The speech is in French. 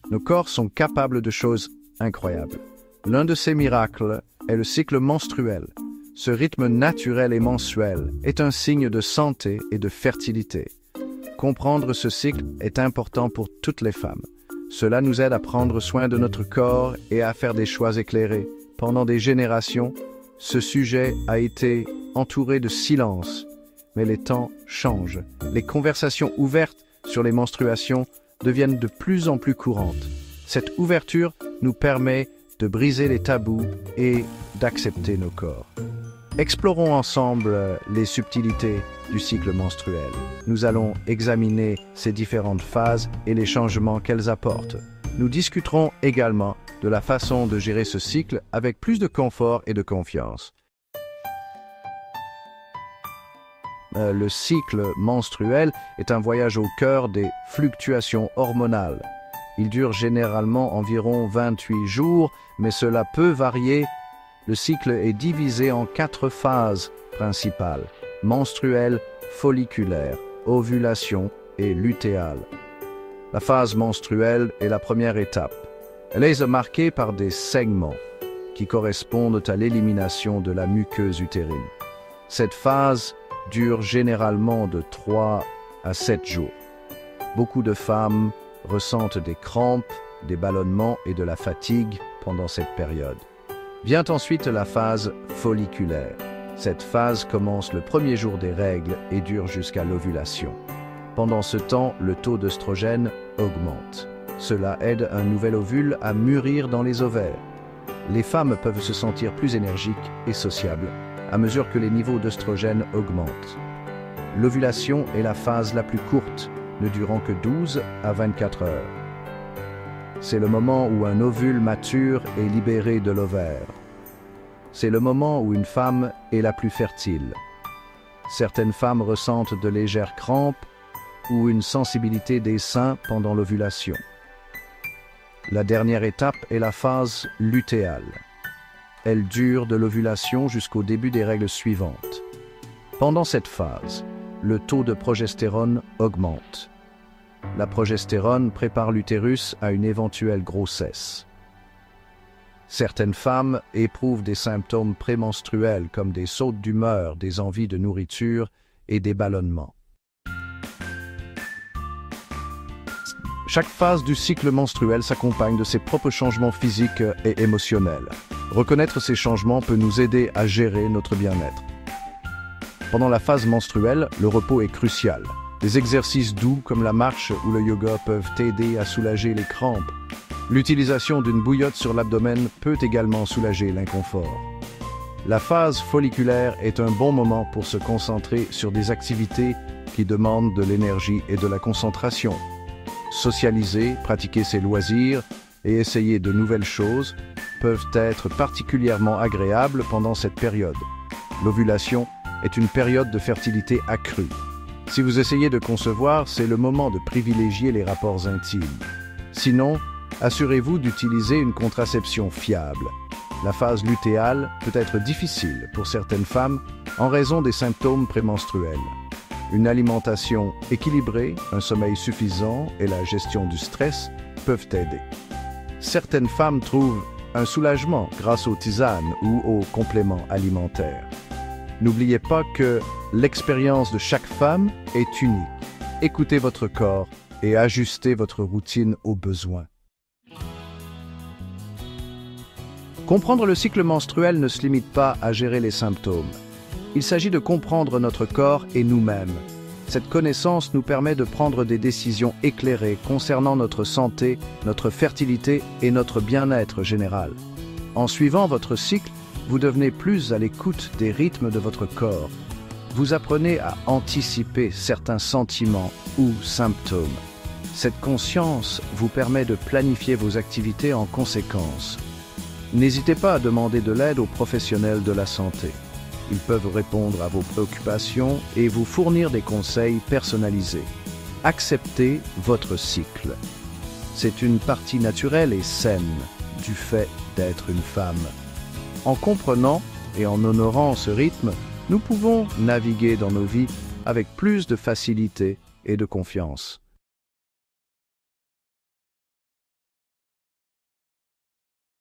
Nos corps sont capables de choses incroyables. L'un de ces miracles est le cycle menstruel. Ce rythme naturel et mensuel est un signe de santé et de fertilité. Comprendre ce cycle est important pour toutes les femmes. Cela nous aide à prendre soin de notre corps et à faire des choix éclairés. Pendant des générations, ce sujet a été entouré de silence. Mais les temps changent. Les conversations ouvertes sur les menstruations deviennent de plus en plus courantes. Cette ouverture nous permet de briser les tabous et d'accepter nos corps. Explorons ensemble les subtilités du cycle menstruel. Nous allons examiner ces différentes phases et les changements qu'elles apportent. Nous discuterons également de la façon de gérer ce cycle avec plus de confort et de confiance. Le cycle menstruel est un voyage au cœur des fluctuations hormonales. Il dure généralement environ 28 jours, mais cela peut varier. Le cycle est divisé en 4 phases principales: menstruelle, folliculaire, ovulation et lutéale. La phase menstruelle est la première étape. Elle est marquée par des saignements qui correspondent à l'élimination de la muqueuse utérine. Cette phase dure généralement de 3 à 7 jours. Beaucoup de femmes ressentent des crampes, des ballonnements et de la fatigue pendant cette période. Vient ensuite la phase folliculaire. Cette phase commence le premier jour des règles et dure jusqu'à l'ovulation. Pendant ce temps, le taux d'œstrogène augmente. Cela aide un nouvel ovule à mûrir dans les ovaires. Les femmes peuvent se sentir plus énergiques et sociables à mesure que les niveaux d'œstrogène augmentent. L'ovulation est la phase la plus courte, ne durant que 12 à 24 heures. C'est le moment où un ovule mature est libéré de l'ovaire. C'est le moment où une femme est la plus fertile. Certaines femmes ressentent de légères crampes ou une sensibilité des seins pendant l'ovulation. La dernière étape est la phase lutéale. Elle dure de l'ovulation jusqu'au début des règles suivantes. Pendant cette phase, le taux de progestérone augmente. La progestérone prépare l'utérus à une éventuelle grossesse. Certaines femmes éprouvent des symptômes prémenstruels comme des sautes d'humeur, des envies de nourriture et des ballonnements. Chaque phase du cycle menstruel s'accompagne de ses propres changements physiques et émotionnels. Reconnaître ces changements peut nous aider à gérer notre bien-être. Pendant la phase menstruelle, le repos est crucial. Des exercices doux comme la marche ou le yoga peuvent aider à soulager les crampes. L'utilisation d'une bouillotte sur l'abdomen peut également soulager l'inconfort. La phase folliculaire est un bon moment pour se concentrer sur des activités qui demandent de l'énergie et de la concentration. Socialiser, pratiquer ses loisirs et essayer de nouvelles choses peuvent être particulièrement agréables pendant cette période. L'ovulation est une période de fertilité accrue. Si vous essayez de concevoir, c'est le moment de privilégier les rapports intimes. Sinon, assurez-vous d'utiliser une contraception fiable. La phase lutéale peut être difficile pour certaines femmes en raison des symptômes prémenstruels. Une alimentation équilibrée, un sommeil suffisant et la gestion du stress peuvent aider. Certaines femmes trouvent un soulagement grâce aux tisanes ou aux compléments alimentaires. N'oubliez pas que l'expérience de chaque femme est unique. Écoutez votre corps et ajustez votre routine aux besoins. Comprendre le cycle menstruel ne se limite pas à gérer les symptômes. Il s'agit de comprendre notre corps et nous-mêmes. Cette connaissance nous permet de prendre des décisions éclairées concernant notre santé, notre fertilité et notre bien-être général. En suivant votre cycle, vous devenez plus à l'écoute des rythmes de votre corps. Vous apprenez à anticiper certains sentiments ou symptômes. Cette conscience vous permet de planifier vos activités en conséquence. N'hésitez pas à demander de l'aide aux professionnels de la santé. Ils peuvent répondre à vos préoccupations et vous fournir des conseils personnalisés. Acceptez votre cycle. C'est une partie naturelle et saine du fait d'être une femme. En comprenant et en honorant ce rythme, nous pouvons naviguer dans nos vies avec plus de facilité et de confiance.